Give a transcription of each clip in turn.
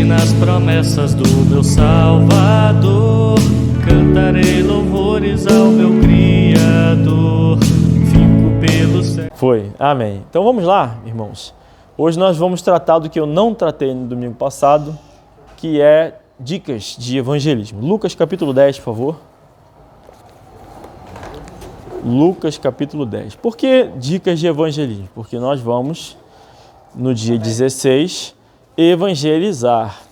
nas promessas do meu Salvador, cantarei louvores ao meu Criador, fico pelo céu. Foi, amém. Então vamos lá, irmãos. Hoje nós vamos tratar do que eu não tratei no domingo passado, que é dicas de evangelismo. Lucas capítulo 10, por favor. Lucas capítulo 10. Por que dicas de evangelismo? Porque nós vamos, no dia 16, evangelizar.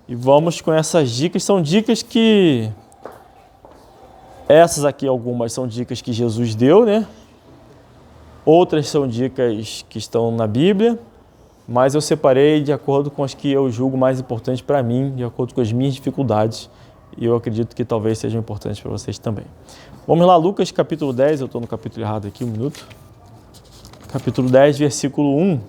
E vamos com essas dicas. São dicas que... Essas aqui, algumas são dicas que Jesus deu, né? Outras são dicas que estão na Bíblia, mas eu separei de acordo com as que eu julgo mais importantes para mim, de acordo com as minhas dificuldades, e eu acredito que talvez sejam importantes para vocês também. Vamos lá, Lucas capítulo 10, eu estou no capítulo errado aqui, um minuto. Capítulo 10, versículo 1.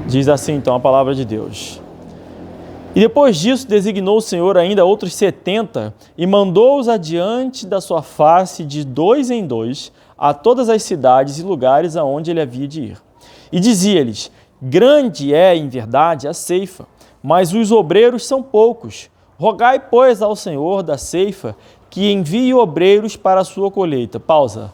Diz assim, então, a palavra de Deus. E depois disso designou o Senhor ainda outros 70 e mandou-os adiante da sua face de 2 em 2 a todas as cidades e lugares aonde ele havia de ir. E dizia-lhes, grande é, em verdade, a ceifa, mas os obreiros são poucos. Rogai, pois, ao Senhor da ceifa que envie obreiros para a sua colheita. Pausa.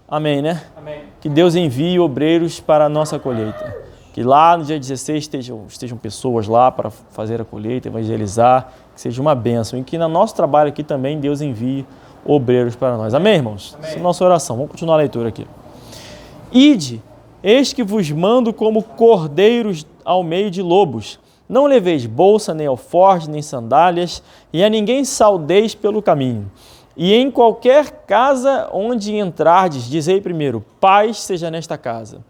Amém, né? Amém. Que Deus envie obreiros para a nossa colheita. Que lá no dia 16 estejam pessoas lá para fazer a colheita, evangelizar, que seja uma bênção. E que no nosso trabalho aqui também Deus envie obreiros para nós. Amém, irmãos? Amém. Essa é a nossa oração. Vamos continuar a leitura aqui. Ide, eis que vos mando como cordeiros ao meio de lobos. Não leveis bolsa, nem alforje, nem sandálias, e a ninguém saudeis pelo caminho. E em qualquer casa onde entrardes, dizei primeiro, paz seja nesta casa.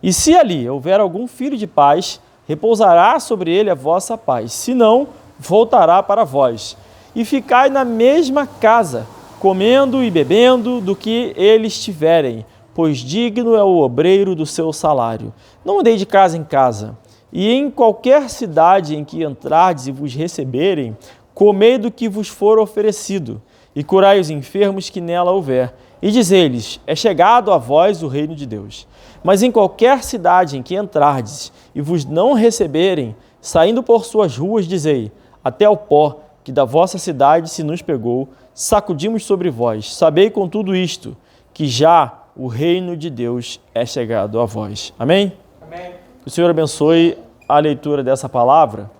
E se ali houver algum filho de paz, repousará sobre ele a vossa paz. Se não, voltará para vós. E ficai na mesma casa, comendo e bebendo do que eles tiverem, pois digno é o obreiro do seu salário. Não andei de casa em casa. E em qualquer cidade em que entrardes e vos receberem, comei do que vos for oferecido, e curai os enfermos que nela houver. E dizei-lhes, é chegado a vós o reino de Deus. Mas em qualquer cidade em que entrardes e vos não receberem, saindo por suas ruas, dizei, até o pó que da vossa cidade se nos pegou, sacudimos sobre vós. Sabei com tudo isto, que já o reino de Deus é chegado a vós. Amém? Amém. Que o Senhor abençoe a leitura dessa palavra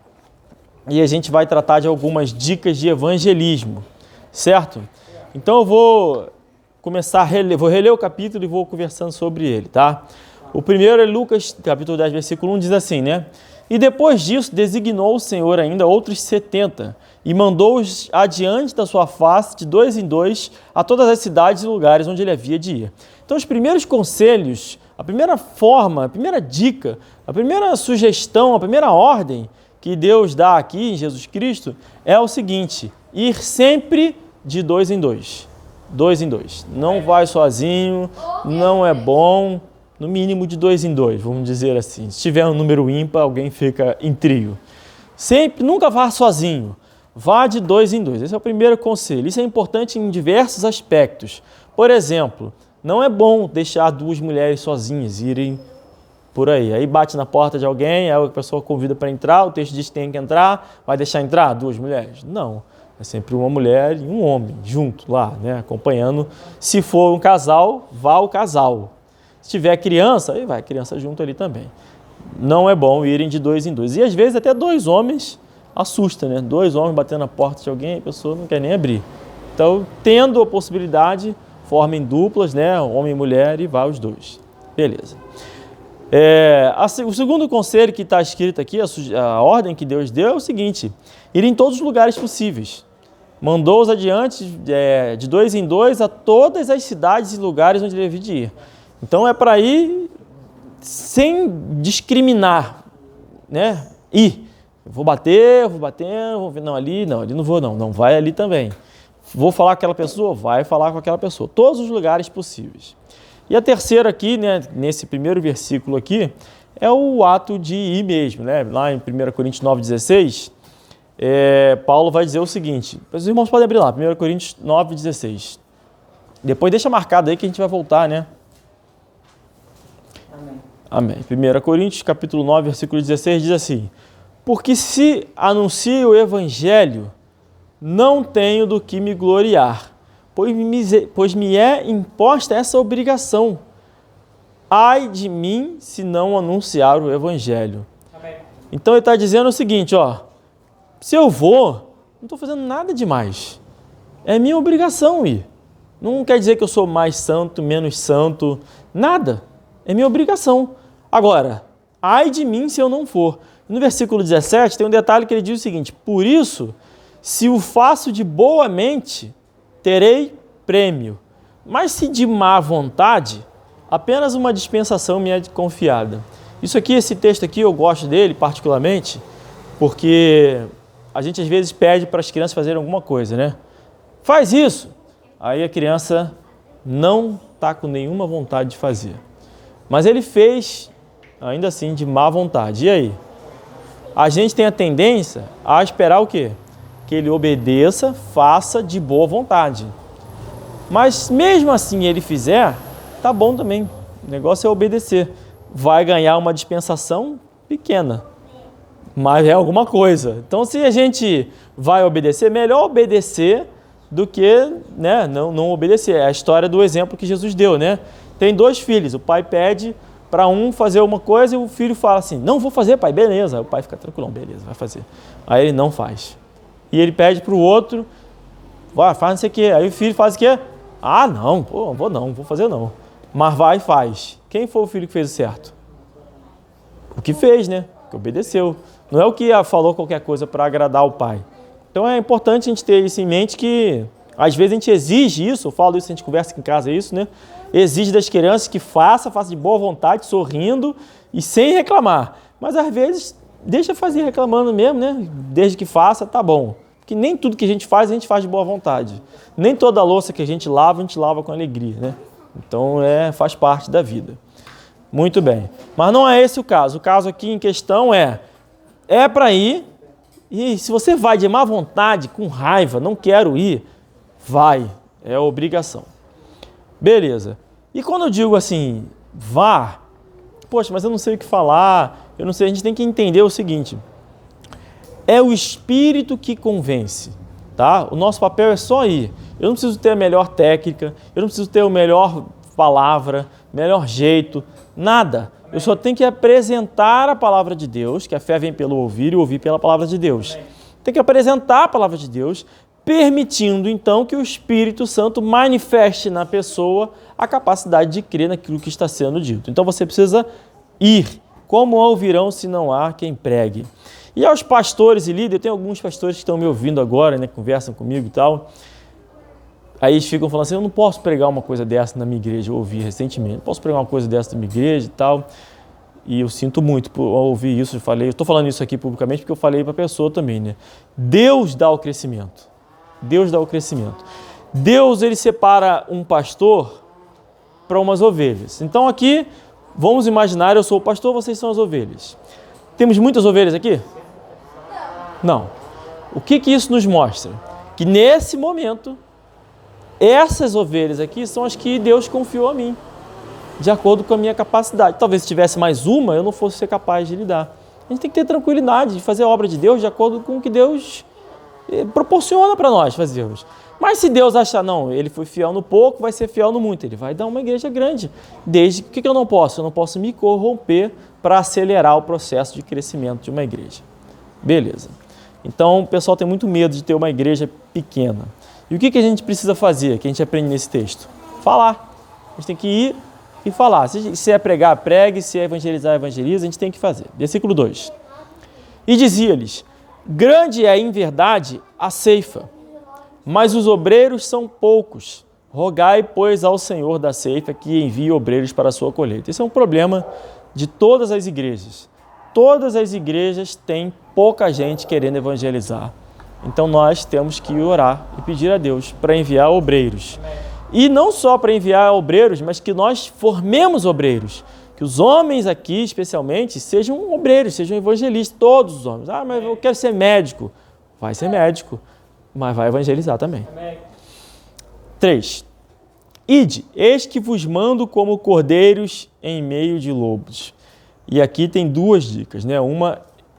e a gente vai tratar de algumas dicas de evangelismo, certo? Então eu vou começar a reler o capítulo e vou conversando sobre ele, tá? O primeiro é Lucas, capítulo 10, versículo 1, diz assim, né? E depois disso designou o Senhor ainda outros 70 e mandou-os adiante da sua face de 2 em 2 a todas as cidades e lugares onde ele havia de ir. Então os primeiros conselhos, a primeira forma, a primeira dica, a primeira sugestão, a primeira ordem que Deus dá aqui em Jesus Cristo é o seguinte, ir sempre de 2 em 2. 2 em 2. Não vai sozinho, não é bom, no mínimo de 2 em 2, vamos dizer assim. Se tiver um número ímpar, alguém fica em trio. Sempre, nunca vá sozinho, vá de 2 em 2. Esse é o primeiro conselho. Isso é importante em diversos aspectos. Por exemplo, não é bom deixar 2 mulheres sozinhas irem por aí. Aí bate na porta de alguém, aí a pessoa convida para entrar, o texto diz que tem que entrar, vai deixar entrar 2 mulheres? Não. É sempre uma mulher e um homem junto lá, né, acompanhando. Se for um casal, vá o casal. Se tiver criança, aí vai criança junto ali também. Não é bom irem de 2 em 2. E às vezes até 2 homens assusta, né? 2 homens batendo na porta de alguém, a pessoa não quer nem abrir. Então, tendo a possibilidade, formem duplas, né? Homem e mulher, e vá os 2. Beleza. O segundo conselho que está escrito aqui, a ordem que Deus deu é o seguinte, ir em todos os lugares possíveis. Mandou-os adiante de 2 em 2 a todas as cidades e lugares onde ele havia de ir. Então é para ir sem discriminar, né? Ir. Eu vou bater, não, ali não vou não vai ali também. Vou falar com aquela pessoa, vai falar com aquela pessoa. Todos os lugares possíveis. E a terceira aqui, né, nesse primeiro versículo aqui, é o ato de ir mesmo, né? Lá em 1 Coríntios 9,16, Paulo vai dizer o seguinte, os irmãos podem abrir lá, 1 Coríntios 9,16. Depois deixa marcado aí que a gente vai voltar, né? Amém. Amém. 1 Coríntios, capítulo 9, versículo 16, diz assim: porque se anuncio o evangelho, não tenho do que me gloriar, pois me é imposta essa obrigação. Ai de mim se não anunciar o evangelho. Amém. Então ele está dizendo o seguinte, se eu vou, não estou fazendo nada demais. É minha obrigação ir. Não quer dizer que eu sou mais santo, menos santo, nada. É minha obrigação. Agora, ai de mim se eu não for. No versículo 17 tem um detalhe que ele diz o seguinte: por isso, se o faço de boa mente, terei prêmio. Mas se de má vontade, apenas uma dispensação me é confiada. Isso aqui, esse texto aqui, eu gosto dele particularmente, porque a gente às vezes pede para as crianças fazerem alguma coisa, né? Faz isso! Aí a criança não está com nenhuma vontade de fazer. Mas ele fez, ainda assim, de má vontade. E aí? A gente tem a tendência a esperar o quê? Que ele obedeça, faça de boa vontade. Mas mesmo assim ele fizer, tá bom também. O negócio é obedecer. Vai ganhar uma dispensação pequena, mas é alguma coisa. Então, se a gente vai obedecer, melhor obedecer do que, né, não obedecer. É a história do exemplo que Jesus deu, né? Tem 2 filhos, o pai pede para um fazer uma coisa e o filho fala assim: não vou fazer, pai, beleza. Aí o pai fica tranquilão, beleza, vai fazer. Aí ele não faz. E ele pede para o outro: faz não sei o quê. Aí o filho faz o quê? Ah, não, pô, vou fazer não. Mas vai e faz. Quem foi o filho que fez o certo? O que fez, né? Que obedeceu. Não é o que falou qualquer coisa para agradar o pai. Então é importante a gente ter isso em mente, que às vezes a gente exige isso, eu falo isso, a gente conversa aqui em casa, é isso, né? Exige das crianças que faça de boa vontade, sorrindo e sem reclamar. Mas às vezes deixa fazer reclamando mesmo, né? Desde que faça, tá bom. Porque nem tudo que a gente faz de boa vontade. Nem toda a louça que a gente lava com alegria, né? Então faz parte da vida. Muito bem. Mas não é esse o caso. O caso aqui em questão é para ir, e se você vai de má vontade, com raiva, não quero ir, vai. É obrigação. Beleza. E quando eu digo assim, vá, poxa, mas eu não sei o que falar, eu não sei, a gente tem que entender o seguinte: é o Espírito que convence, tá? O nosso papel é só ir. Eu não preciso ter a melhor técnica, eu não preciso ter a melhor palavra, melhor jeito, nada. Eu só tenho que apresentar a palavra de Deus, que a fé vem pelo ouvir e ouvir pela palavra de Deus. Tem que apresentar a palavra de Deus, permitindo então que o Espírito Santo manifeste na pessoa a capacidade de crer naquilo que está sendo dito. Então você precisa ir. Como ouvirão se não há quem pregue? E aos pastores e líderes, tem alguns pastores que estão me ouvindo agora, né, conversam comigo e tal. Aí eles ficam falando assim: eu não posso pregar uma coisa dessa na minha igreja. Eu ouvi recentemente, não posso pregar uma coisa dessa na minha igreja e tal. E eu sinto muito por ouvir isso. Eu estou falando isso aqui publicamente porque eu falei para a pessoa também, né? Deus dá o crescimento. Deus dá o crescimento. Deus, ele separa um pastor para umas ovelhas. Então aqui, vamos imaginar, eu sou o pastor, vocês são as ovelhas. Temos muitas ovelhas aqui? Não. O que isso nos mostra? Que nesse momento, essas ovelhas aqui são as que Deus confiou a mim, de acordo com a minha capacidade. Talvez se tivesse mais uma, eu não fosse ser capaz de lidar. A gente tem que ter tranquilidade de fazer a obra de Deus de acordo com o que Deus proporciona para nós fazermos. Mas se Deus achar, não, ele foi fiel no pouco, vai ser fiel no muito, ele vai dar uma igreja grande. Desde que eu não posso? Eu não posso me corromper para acelerar o processo de crescimento de uma igreja. Beleza. Então, o pessoal tem muito medo de ter uma igreja pequena. E o que a gente precisa fazer, que a gente aprende nesse texto? Falar. A gente tem que ir e falar. Se é pregar, pregue. Se é evangelizar, evangeliza. A gente tem que fazer. Versículo 2. E dizia-lhes: grande é em verdade a ceifa, mas os obreiros são poucos. Rogai, pois, ao Senhor da ceifa que envie obreiros para a sua colheita. Esse é um problema de todas as igrejas. Todas as igrejas têm pouca gente querendo evangelizar. Então nós temos que orar e pedir a Deus para enviar obreiros. E não só para enviar obreiros, mas que nós formemos obreiros. Que os homens aqui, especialmente, sejam obreiros, sejam evangelistas, todos os homens. Ah, mas eu quero ser médico. Vai ser médico, mas vai evangelizar também. 3. Ide, eis que vos mando como cordeiros em meio de lobos. E aqui tem duas dicas, né?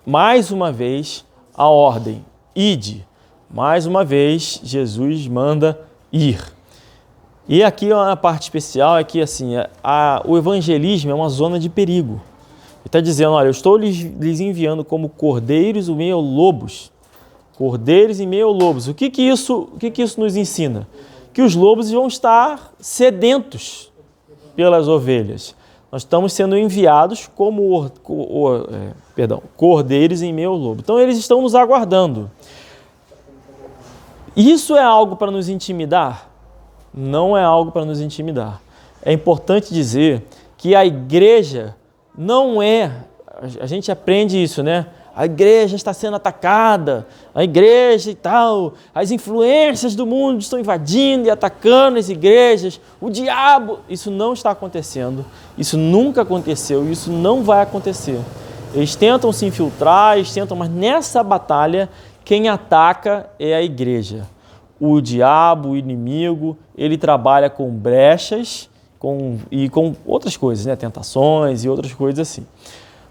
Mais uma vez, a ordem. Ide. Mais uma vez, Jesus manda ir. E aqui uma parte especial é que assim, o evangelismo é uma zona de perigo. Ele está dizendo, olha, eu estou lhes enviando como cordeiros em meio a lobos. Cordeiros em meio a lobos. O que isso nos ensina? Que os lobos vão estar sedentos pelas ovelhas. Nós estamos sendo enviados como cordeiros em meio ao lobo. Então eles estão nos aguardando. Isso é algo para nos intimidar? Não é algo para nos intimidar. É importante dizer que a igreja não é... A gente aprende isso, né? A igreja está sendo atacada, a igreja e tal, as influências do mundo estão invadindo e atacando as igrejas, o diabo... Isso não está acontecendo, isso nunca aconteceu e isso não vai acontecer. Eles tentam se infiltrar, mas nessa batalha, quem ataca é a igreja. O diabo, o inimigo, ele trabalha com brechas e com outras coisas, né? Tentações e outras coisas assim.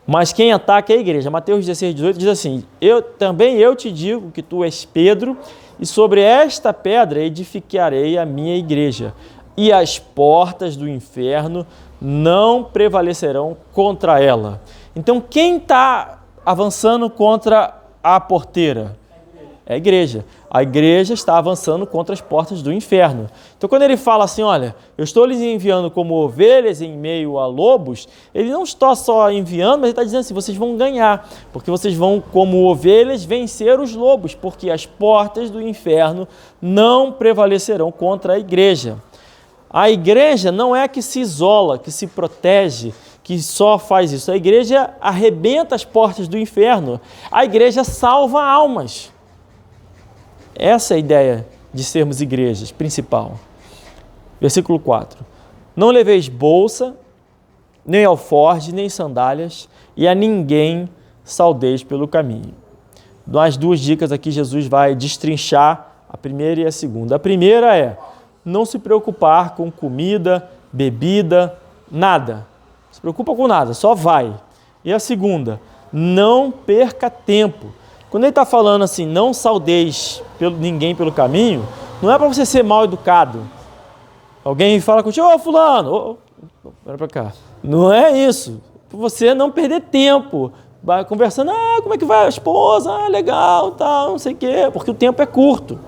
Mas quem ataca é a igreja. Mateus 16, 18 diz assim, eu te digo que tu és Pedro, e sobre esta pedra edificarei a minha igreja, e as portas do inferno não prevalecerão contra ela. Então, quem está avançando contra a porteira? É a igreja. A igreja está avançando contra as portas do inferno. Então, quando ele fala assim, olha, eu estou lhes enviando como ovelhas em meio a lobos, ele não está só enviando, mas ele está dizendo assim, vocês vão ganhar, porque vocês vão, como ovelhas, vencer os lobos, porque as portas do inferno não prevalecerão contra a igreja. A igreja não é a que se isola, que se protege, que só faz isso. A igreja arrebenta as portas do inferno. A igreja salva almas. Essa é a ideia de sermos igrejas, principal. Versículo 4. Não leveis bolsa, nem alforje, nem sandálias, e a ninguém saudeis pelo caminho. Nas duas dicas aqui, Jesus vai destrinchar a primeira e a segunda. A primeira é não se preocupar com comida, bebida, nada. Não se preocupa com nada, só vai. E a segunda, não perca tempo. Quando ele está falando assim, não saudeis ninguém pelo caminho, não é para você ser mal educado. Alguém fala contigo, ô fulano, olha para cá. Não é isso. Para você não perder tempo. Vai conversando, como é que vai a esposa? Legal, tal, não sei o quê. Porque o tempo é curto,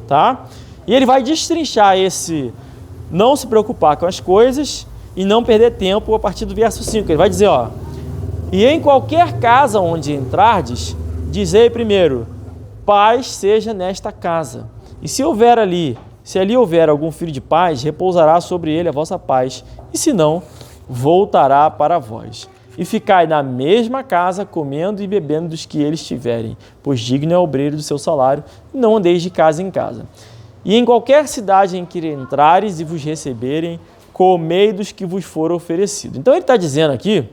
tá? E ele vai destrinchar esse não se preocupar com as coisas e não perder tempo a partir do verso 5. Ele vai dizer, e em qualquer casa onde entrardes, dizei primeiro, paz seja nesta casa. E se ali houver algum filho de paz, repousará sobre ele a vossa paz, e se não, voltará para vós. E ficai na mesma casa, comendo e bebendo dos que eles tiverem, pois digno é o obreiro do seu salário, e não andeis de casa em casa. E em qualquer cidade em que entrares e vos receberem, comei dos que vos for oferecido. Então ele está dizendo aqui,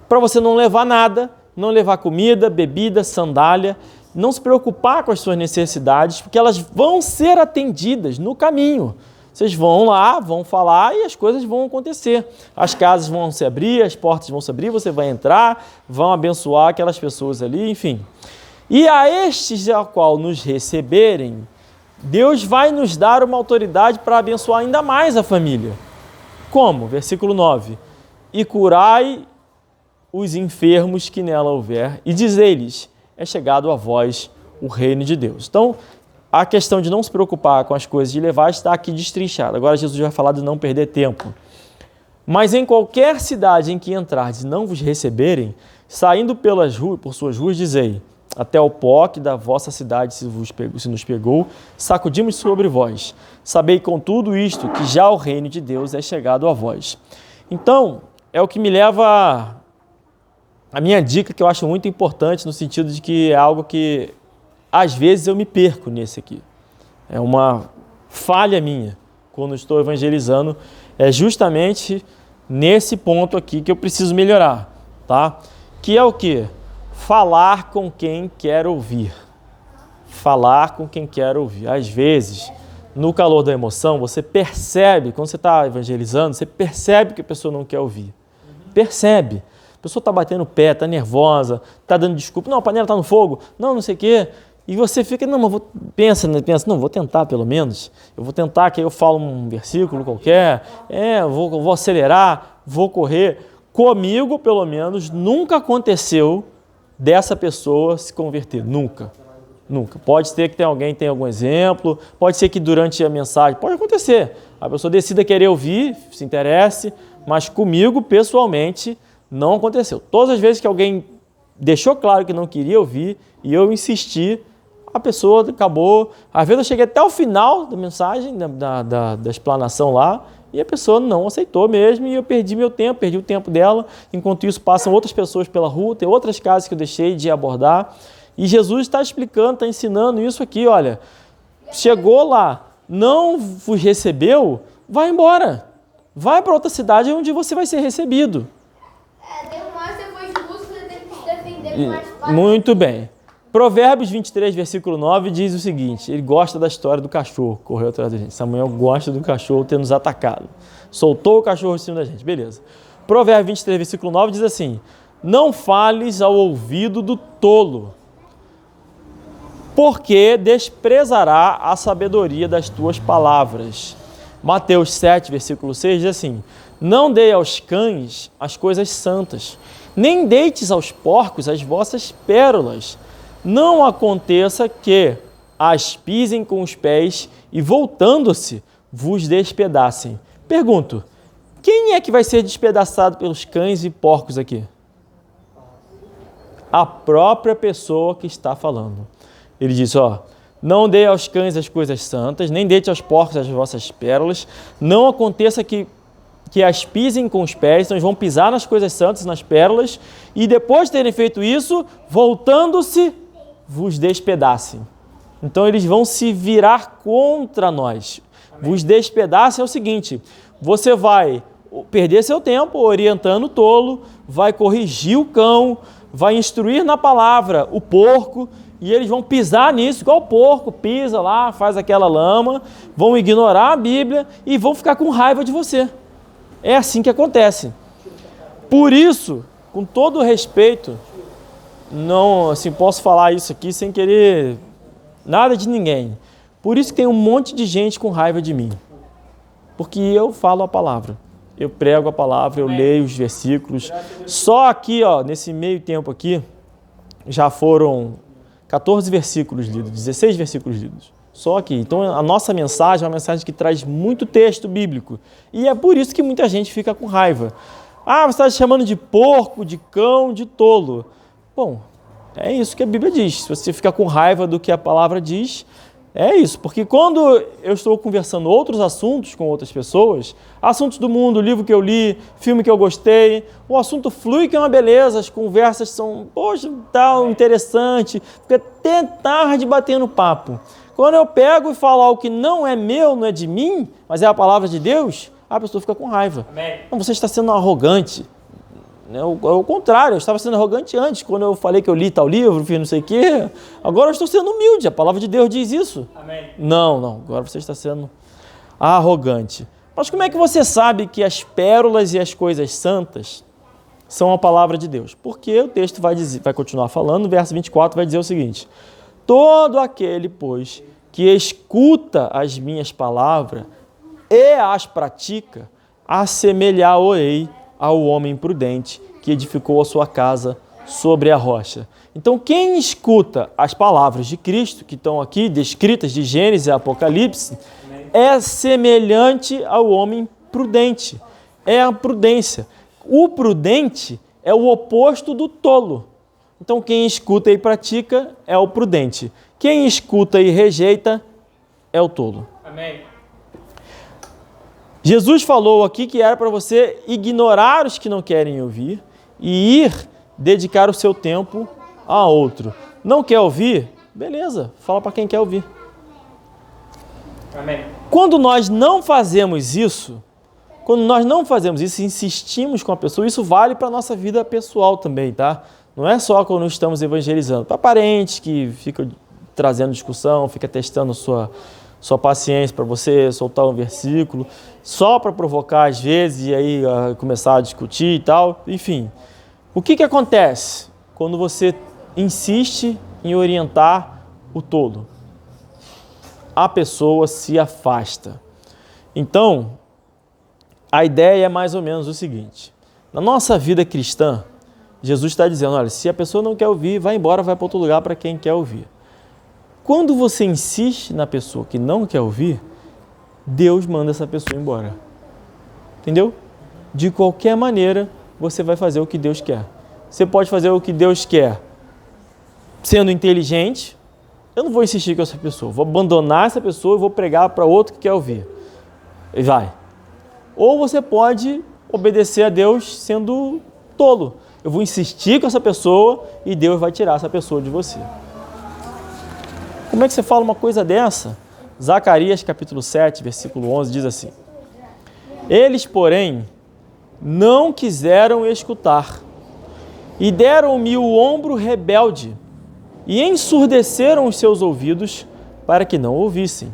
para você não levar nada, não levar comida, bebida, sandália, não se preocupar com as suas necessidades, porque elas vão ser atendidas no caminho. Vocês vão lá, vão falar e as coisas vão acontecer. As casas vão se abrir, as portas vão se abrir, você vai entrar, vão abençoar aquelas pessoas ali, enfim. E a estes a qual nos receberem, Deus vai nos dar uma autoridade para abençoar ainda mais a família. Como? Versículo 9. E curai os enfermos que nela houver, e dizei-lhes, é chegado a vós o reino de Deus. Então, a questão de não se preocupar com as coisas de levar está aqui destrinchada. Agora Jesus vai falar de não perder tempo. Mas em qualquer cidade em que entrardes e não vos receberem, saindo por suas ruas, dizei, até o pó que da vossa cidade se nos pegou, sacudimos sobre vós. Sabei com tudo isto, que já o reino de Deus é chegado a vós. Então, é o que me leva a minha dica, que eu acho muito importante, no sentido de que é algo que às vezes eu me perco nesse aqui. É uma falha minha quando estou evangelizando. É justamente nesse ponto aqui que eu preciso melhorar, tá? Que é o quê? Falar com quem quer ouvir. Falar com quem quer ouvir. Às vezes, no calor da emoção, você percebe, quando você está evangelizando, você percebe que a pessoa não quer ouvir. Percebe. A pessoa está batendo o pé, está nervosa, está dando desculpa. Não, a panela está no fogo. Não sei o quê. E você fica, não, mas pensa, não, vou tentar pelo menos. Eu vou tentar que aí eu falo um versículo qualquer. Vou acelerar, vou correr. Comigo, pelo menos, nunca aconteceu dessa pessoa se converter. Nunca. Nunca. Pode ser que alguém tenha algum exemplo, pode ser que durante a mensagem, pode acontecer. A pessoa decida querer ouvir, se interesse, mas comigo, pessoalmente, não aconteceu. Todas as vezes que alguém deixou claro que não queria ouvir e eu insisti, a pessoa acabou. Às vezes eu cheguei até o final da mensagem, da explanação lá, e a pessoa não aceitou mesmo, e eu perdi meu tempo, perdi o tempo dela. Enquanto isso, passam outras pessoas pela rua, tem outras casas que eu deixei de abordar. E Jesus está explicando, está ensinando isso aqui, olha. Chegou lá, não vos recebeu, vai embora. Vai para outra cidade onde você vai ser recebido. Mas você foi expulso, você tem que se defender com mais fácil. Muito bem. Provérbios 23, versículo 9, diz o seguinte, ele gosta da história do cachorro, correu atrás da gente. Samuel gosta do cachorro ter nos atacado. Soltou o cachorro em cima da gente, beleza. Provérbios 23, versículo 9 diz assim, não fales ao ouvido do tolo, porque desprezará a sabedoria das tuas palavras. Mateus 7, versículo 6 diz assim, não dei aos cães as coisas santas, nem deites aos porcos as vossas pérolas. Não aconteça que as pisem com os pés e, voltando-se, vos despedacem. Pergunto, quem é que vai ser despedaçado pelos cães e porcos aqui? A própria pessoa que está falando. Ele diz, não dê aos cães as coisas santas, nem deite aos porcos as vossas pérolas. Não aconteça que as pisem com os pés, então eles vão pisar nas coisas santas, nas pérolas, e depois de terem feito isso, voltando-se, vos despedacem. Então eles vão se virar contra nós. Vos despedacem é o seguinte, você vai perder seu tempo orientando o tolo, vai corrigir o cão, vai instruir na palavra o porco, e eles vão pisar nisso, igual o porco pisa lá, faz aquela lama, vão ignorar a Bíblia e vão ficar com raiva de você. É assim que acontece. Por isso, com todo o respeito, não, assim, posso falar isso aqui sem querer nada de ninguém. Por isso que tem um monte de gente com raiva de mim. Porque eu falo a palavra. Eu prego a palavra, eu leio os versículos. Só aqui, nesse meio tempo aqui, já foram 14 versículos lidos, 16 versículos lidos. Só aqui. Então, a nossa mensagem é uma mensagem que traz muito texto bíblico. E é por isso que muita gente fica com raiva. Você está chamando de porco, de cão, de tolo. Bom, é isso que a Bíblia diz. Se você ficar com raiva do que a palavra diz, é isso. Porque quando eu estou conversando outros assuntos com outras pessoas, assuntos do mundo, livro que eu li, filme que eu gostei, o assunto flui que é uma beleza, as conversas são, tal, interessante, fica até tarde batendo papo. Quando eu pego e falo algo que não é meu, não é de mim, mas é a palavra de Deus, a pessoa fica com raiva. Não, você está sendo arrogante. O contrário, eu estava sendo arrogante antes, quando eu falei que eu li tal livro, fiz não sei o quê. Agora eu estou sendo humilde, a palavra de Deus diz isso. Amém. Não, agora você está sendo arrogante. Mas como é que você sabe que as pérolas e as coisas santas são a palavra de Deus? Porque o texto vai continuar falando, o verso 24 vai dizer o seguinte, todo aquele, pois, que escuta as minhas palavras e as pratica, assemelhar-o-ei ao homem prudente que edificou a sua casa sobre a rocha. Então, quem escuta as palavras de Cristo, que estão aqui descritas de Gênesis e Apocalipse, é semelhante ao homem prudente. É a prudência. O prudente é o oposto do tolo. Então, quem escuta e pratica é o prudente. Quem escuta e rejeita é o tolo. Amém. Jesus falou aqui que era para você ignorar os que não querem ouvir e ir dedicar o seu tempo a outro. Não quer ouvir? Beleza, fala para quem quer ouvir. Amém. Quando nós não fazemos isso, insistimos com a pessoa, isso vale para a nossa vida pessoal também, tá? Não é só quando estamos evangelizando. Para parentes que ficam trazendo discussão, fica testando sua paciência para você soltar um versículo, só para provocar às vezes e aí começar a discutir e tal. Enfim, o que acontece quando você insiste em orientar o tolo? A pessoa se afasta. Então, a ideia é mais ou menos o seguinte: na nossa vida cristã, Jesus está dizendo, olha, se a pessoa não quer ouvir, vai embora, vai para outro lugar para quem quer ouvir. Quando você insiste na pessoa que não quer ouvir, Deus manda essa pessoa embora. Entendeu? De qualquer maneira, você vai fazer o que Deus quer. Você pode fazer o que Deus quer sendo inteligente. Eu não vou insistir com essa pessoa, vou abandonar essa pessoa e vou pregar para outro que quer ouvir. E vai. Ou você pode obedecer a Deus sendo tolo. Eu vou insistir com essa pessoa e Deus vai tirar essa pessoa de você. Como é que você fala uma coisa dessa? Zacarias capítulo 7, versículo 11 diz assim: eles, porém, não quiseram escutar e deram-me o ombro rebelde e ensurdeceram os seus ouvidos para que não ouvissem.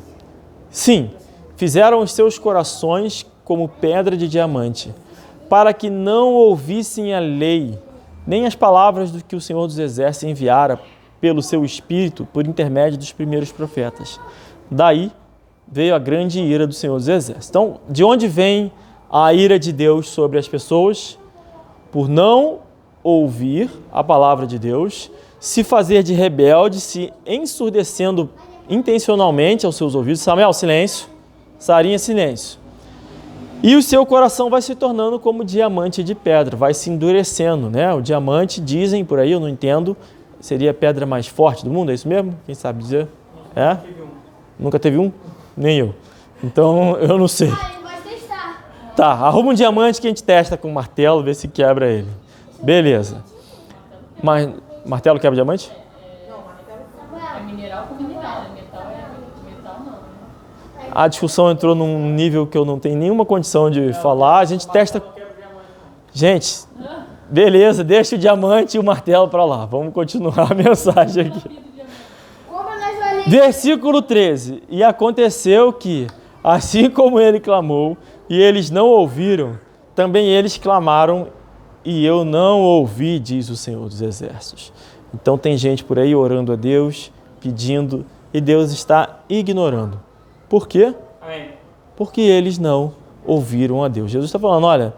Sim, fizeram os seus corações como pedra de diamante, para que não ouvissem a lei, nem as palavras do que o Senhor dos Exércitos enviara pelo seu Espírito por intermédio dos primeiros profetas. Daí veio a grande ira do Senhor dos Exércitos. Então, de onde vem a ira de Deus sobre as pessoas? Por não ouvir a palavra de Deus, se fazer de rebelde, se ensurdecendo intencionalmente aos seus ouvidos. Samuel, silêncio. Sarinha, silêncio. E o seu coração vai se tornando como diamante de pedra, vai se endurecendo, né? O diamante, dizem por aí, eu não entendo, seria a pedra mais forte do mundo, é isso mesmo? Quem sabe dizer? É? Nunca teve um? Nem eu. Então, eu não sei. Vai testar. Tá, arruma um diamante que a gente testa com um martelo, vê se quebra ele. Beleza. Mas, martelo quebra diamante? É mineral com mineral, né? Metal não. A discussão entrou num nível que eu não tenho nenhuma condição de falar. A gente testa... Gente, beleza, deixa o diamante e o martelo para lá. Vamos continuar a mensagem aqui. Versículo 13. E aconteceu que, assim como ele clamou, e eles não ouviram, também eles clamaram, e eu não ouvi, diz o Senhor dos Exércitos. Então tem gente por aí orando a Deus, pedindo, e Deus está ignorando. Por quê? Amém. Porque eles não ouviram a Deus. Jesus está falando, olha,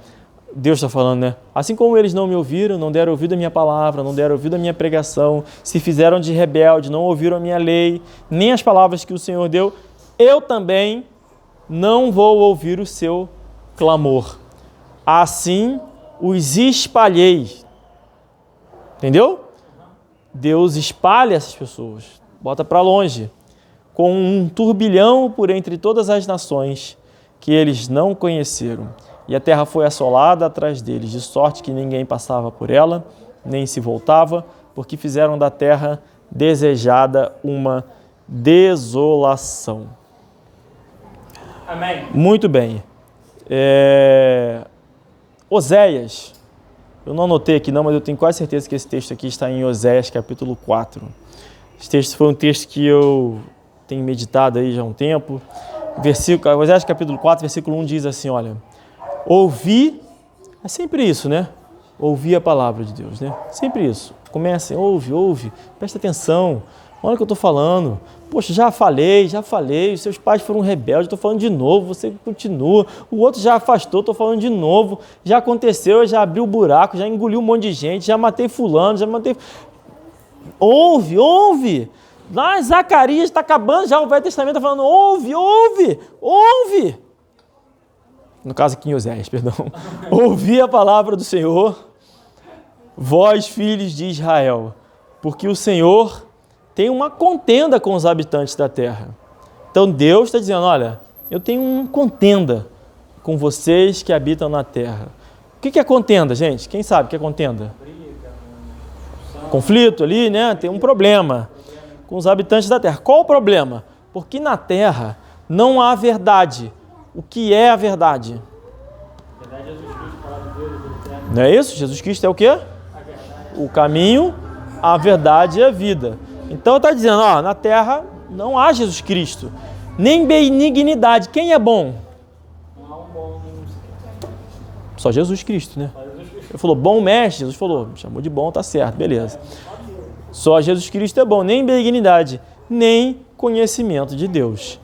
Deus está falando, né? Assim como eles não me ouviram, não deram ouvido à minha palavra, não deram ouvido à minha pregação, se fizeram de rebelde, não ouviram a minha lei, nem as palavras que o Senhor deu, eu também não vou ouvir o seu clamor. Assim os espalhei. Entendeu? Deus espalha essas pessoas, bota para longe, com um turbilhão por entre todas as nações que eles não conheceram. E a terra foi assolada atrás deles, de sorte que ninguém passava por ela, nem se voltava, porque fizeram da terra desejada uma desolação. Amém. Muito bem. Oséias, eu não anotei aqui não, mas eu tenho quase certeza que esse texto aqui está em Oséias capítulo 4. Esse texto foi um texto que eu tenho meditado aí já há um tempo. Oséias capítulo 4, versículo 1 diz assim, olha, ouvi, é sempre isso, né? Ouvir a palavra de Deus, né? Sempre isso. Comecem, ouve, presta atenção, olha o que eu estou falando. Poxa, já falei, os seus pais foram rebeldes, estou falando de novo, você continua. O outro já afastou, estou falando de novo. Já aconteceu, já abriu o buraco, já engoliu um monte de gente, já matei fulano, já matei... Ouve! Lá Zacarias está acabando já o Velho Testamento, está falando, ouve! No caso aqui em Oséias, perdão. Ouvi a palavra do Senhor, vós, filhos de Israel, porque o Senhor tem uma contenda com os habitantes da terra. Então Deus está dizendo, olha, eu tenho uma contenda com vocês que habitam na terra. O que é contenda, gente? Quem sabe o que é contenda? Conflito ali, né? Tem um problema com os habitantes da terra. Qual o problema? Porque na terra não há verdade. O que é a verdade? Não é isso? Jesus Cristo é o quê? O caminho, a verdade e a vida. Então está dizendo, ó, na terra não há Jesus Cristo. nem benignidade. Quem é bom? Só Jesus Cristo, né? Ele falou, bom mestre, Jesus falou, chamou de bom, tá certo, beleza. Só Jesus Cristo é bom, nem benignidade, nem conhecimento de Deus.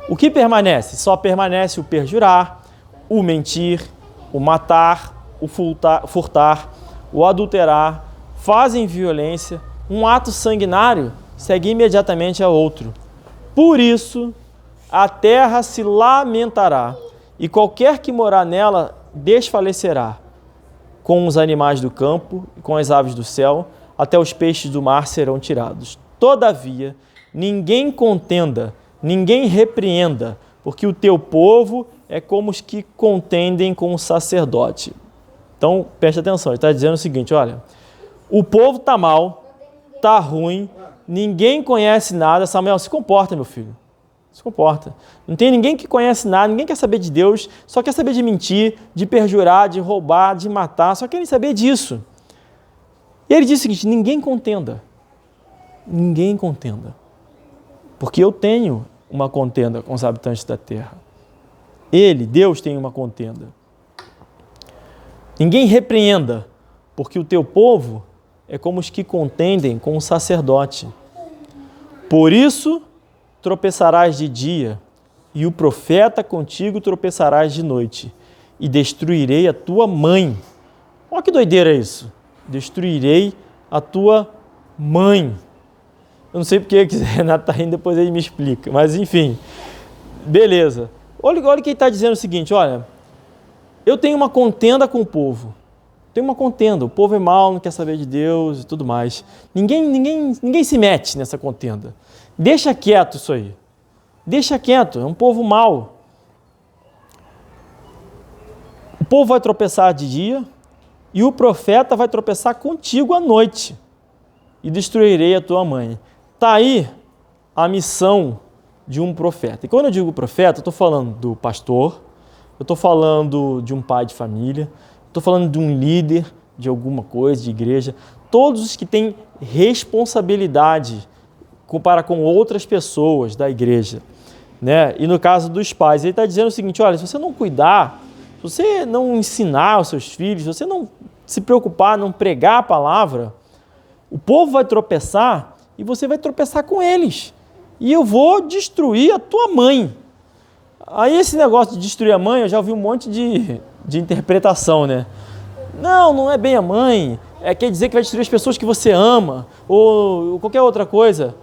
O que permanece? Só permanece o perjurar, o mentir, o matar, o furtar, o adulterar, fazem violência, um ato sanguinário segue imediatamente a outro. Por isso, a terra se lamentará, e qualquer que morar nela desfalecerá, com os animais do campo e com as aves do céu, até os peixes do mar serão tirados. Todavia, ninguém contenda, ninguém repreenda, porque o teu povo é como os que contendem com o sacerdote. Então, preste atenção, ele está dizendo o seguinte, olha, o povo está mal, está ruim, ninguém conhece nada. Samuel, se comporta, meu filho, se comporta. Não tem ninguém que conhece nada, ninguém quer saber de Deus, só quer saber de mentir, de perjurar, de roubar, de matar, só querem saber disso. E ele diz o seguinte, ninguém contenda, porque eu tenho uma contenda com os habitantes da terra. Ele, Deus, tem uma contenda. Ninguém repreenda, porque o teu povo é como os que contendem com o sacerdote. Por isso tropeçarás de dia, e o profeta contigo tropeçarás de noite, e destruirei a tua mãe. Olha que doideira isso. Destruirei a tua mãe. Eu não sei porque o Renato está rindo, depois ele me explica. Mas enfim, beleza. Olha o que ele está dizendo o seguinte, olha, eu tenho uma contenda com o povo. Tem uma contenda, o povo é mau, não quer saber de Deus e tudo mais. Ninguém se mete nessa contenda. Deixa quieto isso aí. Deixa quieto, é um povo mau. O povo vai tropeçar de dia e o profeta vai tropeçar contigo à noite. E destruirei a tua mãe. Está aí a missão de um profeta. E quando eu digo profeta, eu estou falando do pastor, eu estou falando de um pai de família, estou falando de um líder de alguma coisa, de igreja, todos os que têm responsabilidade para com outras pessoas da igreja, né? E no caso dos pais, ele está dizendo o seguinte, olha, se você não cuidar, se você não ensinar os seus filhos, se você não se preocupar, não pregar a palavra, o povo vai tropeçar e você vai tropeçar com eles. E eu vou destruir a tua mãe. Aí esse negócio de destruir a mãe, eu já ouvi um monte de interpretação, né? Não é bem a mãe. Quer dizer que vai destruir as pessoas que você ama, ou qualquer outra coisa.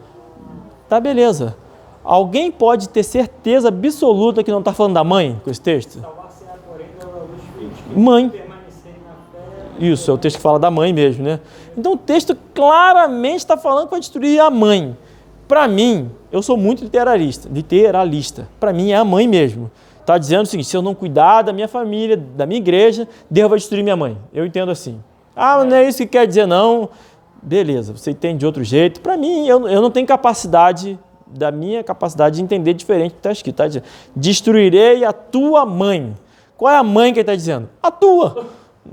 Tá, beleza. Alguém pode ter certeza absoluta que não está falando da mãe com esse texto? Mãe. Isso, é o texto que fala da mãe mesmo, né? Então o texto claramente está falando para destruir a mãe. Para mim, eu sou muito literalista. Para mim é a mãe mesmo. Está dizendo o seguinte, se eu não cuidar da minha família, da minha igreja, Deus vai destruir minha mãe. Eu entendo assim. Mas não é isso que quer dizer não. Beleza, você entende de outro jeito. Para mim, eu não tenho capacidade, da minha capacidade de entender diferente do que está escrito. Está dizendo, destruirei a tua mãe. Qual é a mãe que ele está dizendo? A tua.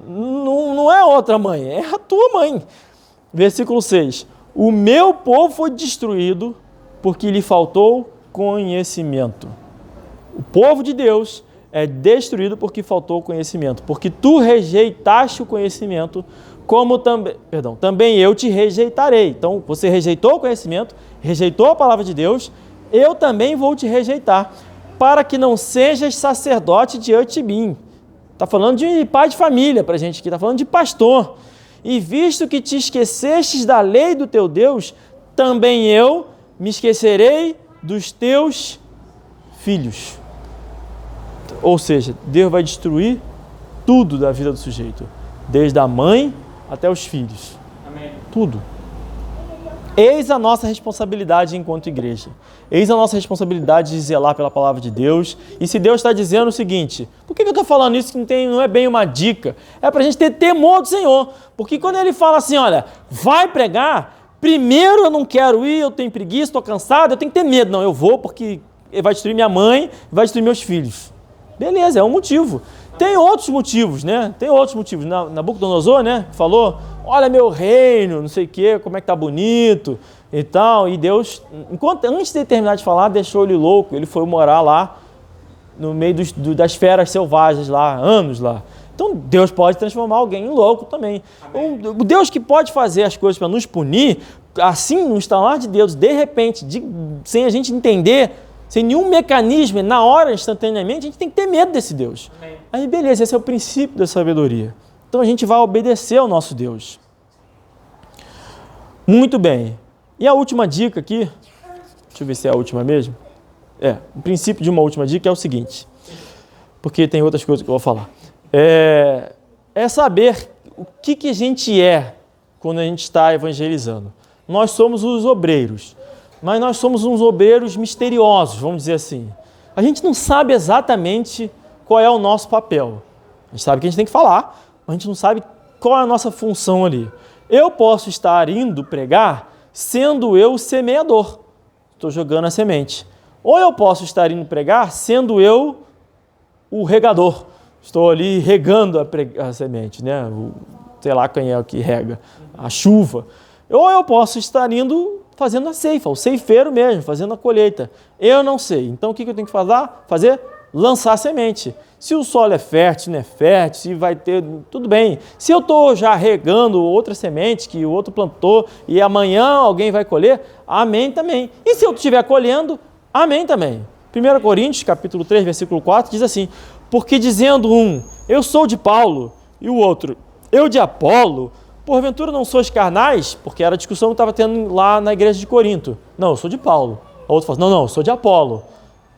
Não é outra mãe, é a tua mãe. Versículo 6. O meu povo foi destruído porque lhe faltou conhecimento. O povo de Deus é destruído porque faltou conhecimento. Porque tu rejeitaste o conhecimento, como também eu te rejeitarei. Então, você rejeitou o conhecimento, rejeitou a palavra de Deus, eu também vou te rejeitar, para que não sejas sacerdote diante de mim. Está falando de pai de família para a gente aqui, está falando de pastor. E visto que te esquecestes da lei do teu Deus, também eu me esquecerei dos teus filhos. Ou seja, Deus vai destruir tudo da vida do sujeito, desde a mãe até os filhos. Amém. Tudo. Eis a nossa responsabilidade enquanto igreja. Eis a nossa responsabilidade de zelar pela palavra de Deus. E se Deus está dizendo o seguinte, por que eu estou falando isso que não é bem uma dica? É para a gente ter temor do Senhor. Porque quando Ele fala assim, olha, vai pregar, primeiro eu não quero ir, eu tenho preguiça, estou cansado, eu tenho que ter medo. Não, eu vou porque Ele vai destruir minha mãe, vai destruir meus filhos. Beleza, é um motivo. Tem outros motivos, né? Tem outros motivos. Nabucodonosor, né? Falou, olha meu reino, não sei o quê, como é que tá bonito e tal. E Deus, antes de terminar de falar, deixou ele louco. Ele foi morar lá no meio das feras selvagens lá, anos lá. Então Deus pode transformar alguém em louco também. O Deus que pode fazer as coisas para nos punir, assim, no instalar de Deus, de repente, sem a gente entender, sem nenhum mecanismo, na hora, instantaneamente, a gente tem que ter medo desse Deus. Amém. Aí beleza, esse é o princípio da sabedoria. Então a gente vai obedecer ao nosso Deus. Muito bem. E a última dica aqui, deixa eu ver se é a última mesmo. O princípio de uma última dica é o seguinte, porque tem outras coisas que eu vou falar. É saber o que a gente é quando a gente está evangelizando. Nós somos os obreiros, mas nós somos uns obreiros misteriosos, vamos dizer assim. A gente não sabe exatamente qual é o nosso papel. A gente sabe que a gente tem que falar, mas a gente não sabe qual é a nossa função ali. Eu posso estar indo pregar sendo eu o semeador, estou jogando a semente. Ou eu posso estar indo pregar sendo eu o regador, estou ali regando a semente, né? Sei lá quem é o que rega, a chuva. Ou eu posso estar indo fazendo a ceifa, o ceifeiro mesmo, fazendo a colheita. Eu não sei. Então o que eu tenho que fazer? Lançar a semente. Se o solo é fértil, se não é fértil, se vai ter, tudo bem. Se eu estou já regando outra semente que o outro plantou e amanhã alguém vai colher, amém também. E se eu estiver colhendo, amém também. 1 Coríntios, capítulo 3, versículo 4, diz assim, porque dizendo um, eu sou de Paulo, e o outro, eu de Apolo, porventura não sois carnais? Porque era a discussão que estava tendo lá na igreja de Corinto. Não, eu sou de Paulo. O outro fala, não, eu sou de Apolo.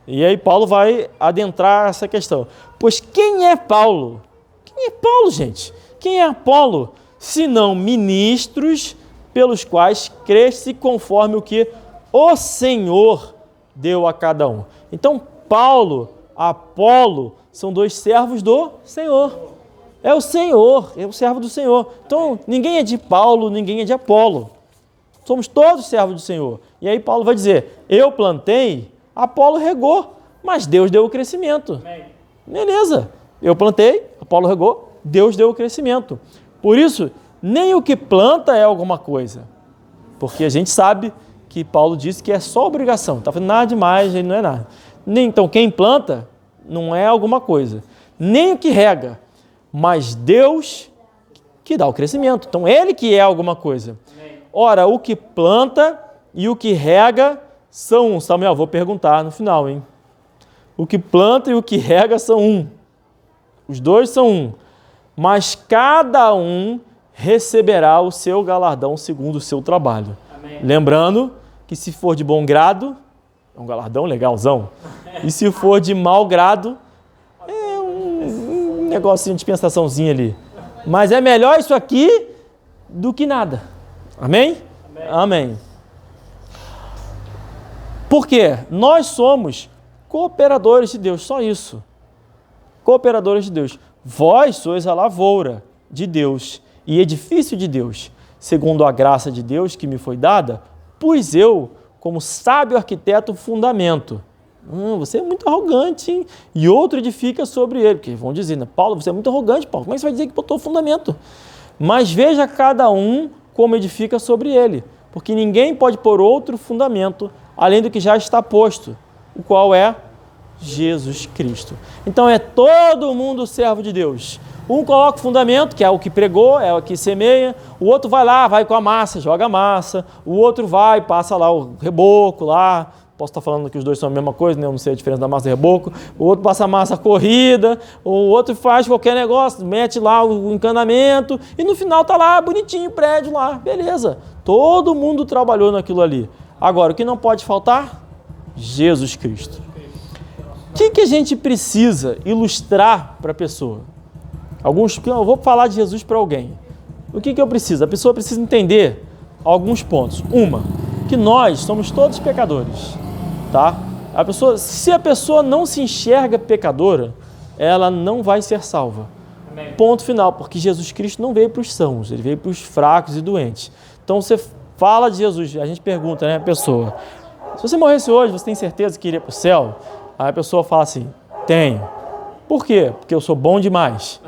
E aí Paulo vai adentrar essa questão. Pois quem é Paulo? Quem é Paulo, gente? Quem é Apolo? Senão ministros pelos quais cresce conforme o que o Senhor deu a cada um. Então, Paulo, Apolo, são dois servos do Senhor. É o Senhor, é o servo do Senhor. Então, ninguém é de Paulo, ninguém é de Apolo. Somos todos servos do Senhor. E aí Paulo vai dizer, eu plantei, Apolo regou, mas Deus deu o crescimento. Beleza, eu plantei, Apolo regou, Deus deu o crescimento. Por isso, nem o que planta é alguma coisa. Porque a gente sabe que Paulo disse que é só obrigação. Está fazendo nada demais, ele não é nada. Então, quem planta não é alguma coisa. Nem o que rega, mas Deus que dá o crescimento. Então, Ele que é alguma coisa. Ora, o que planta e o que rega são um. Samuel, vou perguntar no final, hein? O que planta e o que rega são um. Os dois são um. Mas cada um receberá o seu galardão segundo o seu trabalho. Amém. Lembrando que se for de bom grado, é um galardão legalzão. E se for de mau grado, é um negocinho de dispensaçãozinha ali. Mas é melhor isso aqui do que nada. Amém? Amém. Amém. Por quê? Nós somos cooperadores de Deus, só isso. Cooperadores de Deus. Vós sois a lavoura de Deus e edifício de Deus, segundo a graça de Deus que me foi dada, pus eu, como sábio arquiteto, fundamento. Você é muito arrogante, hein? E outro edifica sobre ele. Porque vão dizer, né? Paulo, você é muito arrogante, Paulo. Como é que você vai dizer que botou fundamento? Mas veja cada um como edifica sobre ele, porque ninguém pode pôr outro fundamento além do que já está posto, o qual é Jesus Cristo. Então é todo mundo servo de Deus. Um coloca o fundamento, que é o que pregou, é o que semeia, o outro vai lá, vai com a massa, joga a massa, o outro vai, passa lá o reboco lá, posso estar falando que os dois são a mesma coisa, né? Eu não sei a diferença da massa e reboco, o outro passa a massa corrida, o outro faz qualquer negócio, mete lá o encanamento e no final está lá bonitinho o prédio lá, beleza. Todo mundo trabalhou naquilo ali. Agora, o que não pode faltar? Jesus Cristo. O que a gente precisa ilustrar para a pessoa? Eu vou falar de Jesus para alguém. O que eu preciso? A pessoa precisa entender alguns pontos. Que nós somos todos pecadores, tá? Se a pessoa não se enxerga pecadora, ela não vai ser salva. Amém. Ponto final, porque Jesus Cristo não veio para os sãos, ele veio para os fracos e doentes. Então você fala de Jesus, a gente pergunta, né, a pessoa, se você morresse hoje, você tem certeza que iria para o céu? Aí a pessoa fala assim, tenho. Por quê? Porque eu sou bom demais.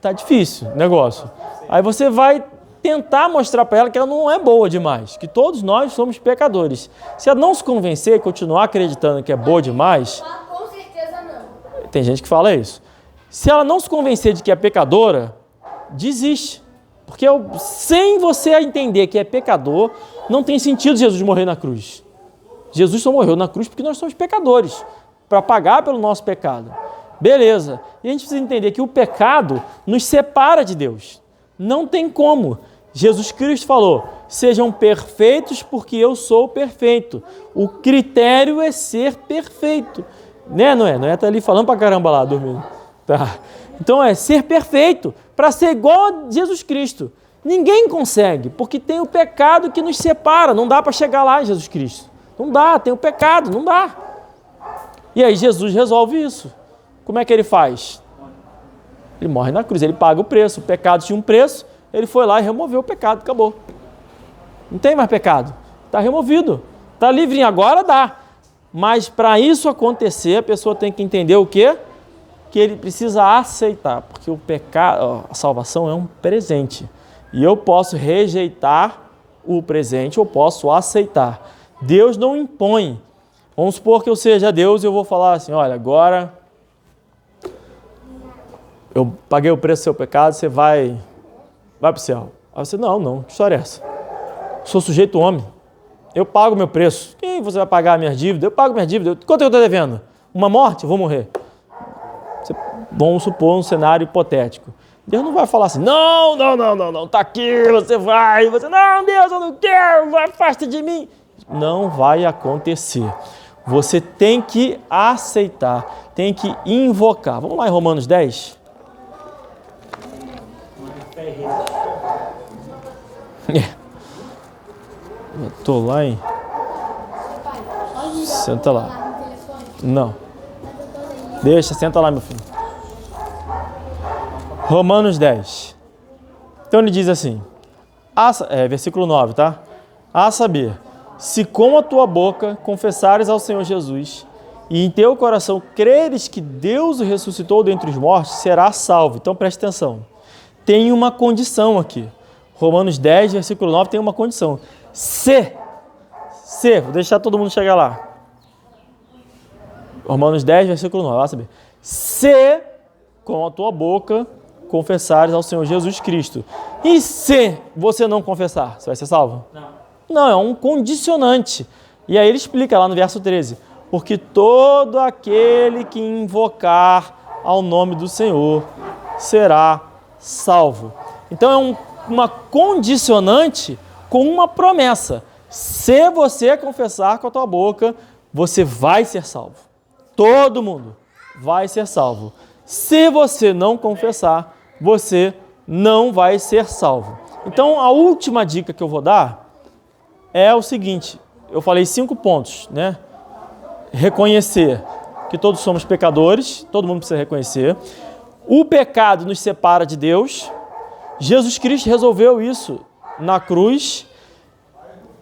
Tá difícil o negócio. Aí você vai tentar mostrar para ela que ela não é boa demais, que todos nós somos pecadores. Se ela não se convencer e continuar acreditando que é boa demais, Com certeza não. tem gente que fala isso. Se ela não se convencer de que é pecadora, desiste. Porque sem você entender que é pecador, não tem sentido Jesus morrer na cruz. Jesus só morreu na cruz porque nós somos pecadores, para pagar pelo nosso pecado. Beleza. E a gente precisa entender que o pecado nos separa de Deus. Não tem como. Jesus Cristo falou, sejam perfeitos porque eu sou perfeito. O critério é ser perfeito. Né, Noé? Noé está ali falando pra caramba lá, dormindo. Tá. Então é ser perfeito, para ser igual a Jesus Cristo. Ninguém consegue, porque tem o pecado que nos separa. Não dá para chegar lá em Jesus Cristo. Não dá, tem o pecado, não dá. E aí Jesus resolve isso. Como é que ele faz? Ele morre na cruz, ele paga o preço. O pecado tinha um preço, ele foi lá e removeu o pecado, acabou. Não tem mais pecado, está removido. Está livre agora, dá. Mas para isso acontecer, a pessoa tem que entender o quê? Que ele precisa aceitar, porque o pecado, a salvação é um presente. E eu posso rejeitar o presente, eu posso aceitar. Deus não impõe. Vamos supor que eu seja Deus e eu vou falar assim, olha, agora eu paguei o preço do seu pecado, você vai para o céu. Aí você, não, que história é essa? Sou sujeito homem, eu pago meu preço. Quem você vai pagar minhas dívidas? Eu pago minhas dívidas. Quanto eu estou devendo? Uma morte? Eu vou morrer. Vamos supor um cenário hipotético. Deus não vai falar assim, não, tá aqui, você vai. Você, não, Deus, eu não quero, afasta de mim. Não vai acontecer. Você tem que aceitar, tem que invocar. Vamos lá em Romanos 10? Eu tô lá em... Senta lá. Não. Deixa, senta lá, meu filho. Romanos 10. Então ele diz assim, versículo 9, tá? A saber, se com a tua boca confessares ao Senhor Jesus e em teu coração creres que Deus o ressuscitou dentre os mortos, serás salvo. Então preste atenção. Tem uma condição aqui. Romanos 10, versículo 9, tem uma condição. Vou deixar todo mundo chegar lá. Romanos 10, versículo 9, vai saber. Se com a tua boca confessares ao Senhor Jesus Cristo. E se você não confessar, você vai ser salvo? Não, é um condicionante. E aí ele explica lá no verso 13. Porque todo aquele que invocar ao nome do Senhor será salvo. Então é uma condicionante com uma promessa. Se você confessar com a tua boca, você vai ser salvo. Todo mundo vai ser salvo. Se você não confessar, você não vai ser salvo. Então, a última dica que eu vou dar é o seguinte. Eu falei 5 pontos, né? Reconhecer que todos somos pecadores, todo mundo precisa reconhecer. O pecado nos separa de Deus. Jesus Cristo resolveu isso na cruz.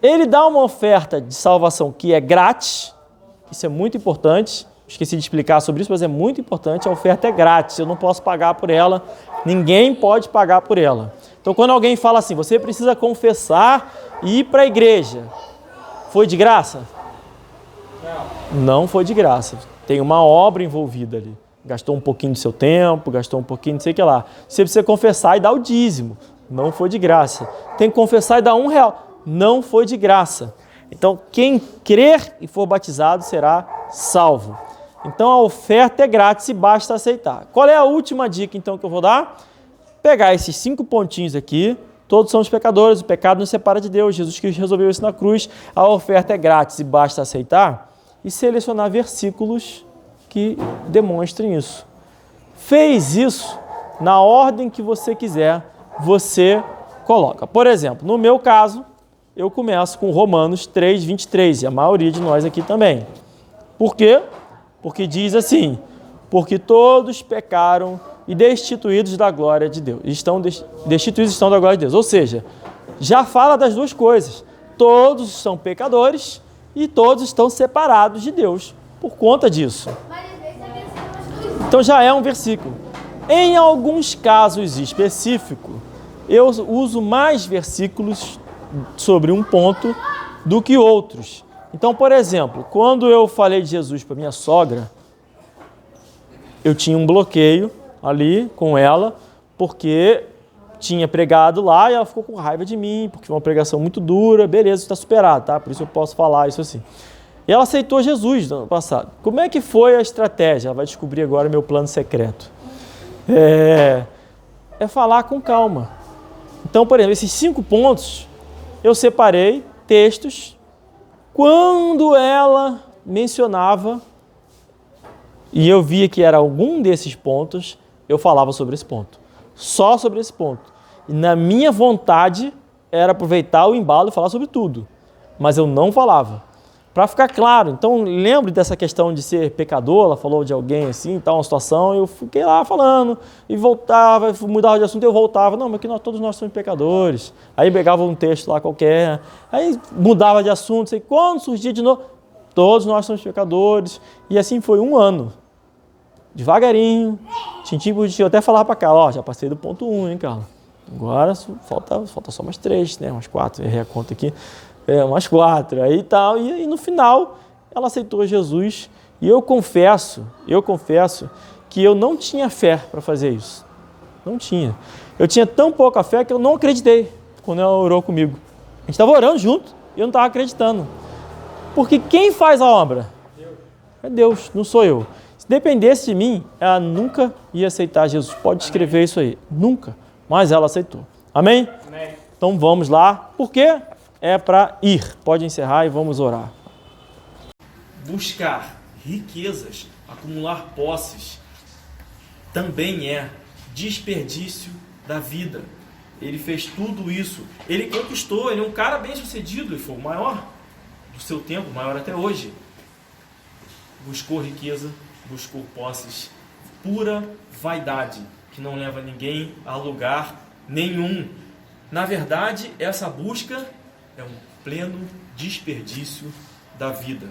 Ele dá uma oferta de salvação que é grátis. Isso é muito importante. Esqueci de explicar sobre isso, mas é muito importante. A oferta é grátis, eu não posso pagar por ela. Ninguém pode pagar por ela. Então, quando alguém fala assim, você precisa confessar e ir para a igreja, foi de graça? Não foi de graça. Tem uma obra envolvida ali. Gastou um pouquinho do seu tempo, gastou um pouquinho não sei o que lá. Você precisa confessar e dar o dízimo. Não foi de graça. Tem que confessar e dar R$1. Não foi de graça. Então, quem crer e for batizado será salvo. Então, a oferta é grátis e basta aceitar. Qual é a última dica, então, que eu vou dar? Pegar esses 5 pontinhos aqui. Todos somos pecadores, o pecado nos separa de Deus. Jesus Cristo resolveu isso na cruz. A oferta é grátis e basta aceitar. E selecionar versículos que demonstrem isso. Fez isso, na ordem que você quiser, você coloca. Por exemplo, no meu caso, eu começo com Romanos 3, 23, e a maioria de nós aqui também. Por quê? Porque diz assim, porque todos pecaram e destituídos da glória de Deus. Destituídos estão da glória de Deus. Ou seja, já fala das duas coisas. Todos são pecadores e todos estão separados de Deus por conta disso. Então já é um versículo. Em alguns casos específicos, eu uso mais versículos sobre um ponto do que outros. Então, por exemplo, quando eu falei de Jesus para minha sogra, eu tinha um bloqueio ali com ela, porque tinha pregado lá e ela ficou com raiva de mim, porque foi uma pregação muito dura. Beleza, isso está superado, tá? Por isso eu posso falar isso assim. E ela aceitou Jesus no ano passado. Como é que foi a estratégia? Ela vai descobrir agora meu plano secreto. É falar com calma. Então, por exemplo, esses 5 pontos, eu separei textos. Quando ela mencionava, e eu via que era algum desses pontos, eu falava sobre esse ponto. Só sobre esse ponto. E na minha vontade era aproveitar o embalo e falar sobre tudo. Mas eu não falava. Para ficar claro, então lembre dessa questão de ser pecador, ela falou de alguém assim, tal, uma situação, eu fiquei lá falando, e voltava, mudava de assunto, eu voltava, não, mas que todos nós somos pecadores. Aí pegava um texto lá qualquer, aí mudava de assunto, e quando surgia de novo, todos nós somos pecadores, e assim foi 1 ano. Devagarinho, tintim por tintim, eu até falava para Carla, ó, já passei do ponto 1, hein, Carla? Agora falta só mais 3, né, umas 4, errei a conta aqui. Umas 4, aí tal, e no final ela aceitou Jesus, e eu confesso que eu não tinha fé para fazer isso, não tinha. Eu tinha tão pouca fé que eu não acreditei quando ela orou comigo. A gente estava orando junto e eu não estava acreditando, porque quem faz a obra? É Deus, não sou eu. Se dependesse de mim, ela nunca ia aceitar Jesus, pode escrever isso aí, nunca, mas ela aceitou. Amém? Amém. Então vamos lá, por quê? É para ir. Pode encerrar e vamos orar. Buscar riquezas, acumular posses, também é desperdício da vida. Ele fez tudo isso. Ele conquistou, ele é um cara bem sucedido, ele foi o maior do seu tempo, maior até hoje. Buscou riqueza, buscou posses, pura vaidade, que não leva ninguém a lugar nenhum. Na verdade, essa busca é um pleno desperdício da vida.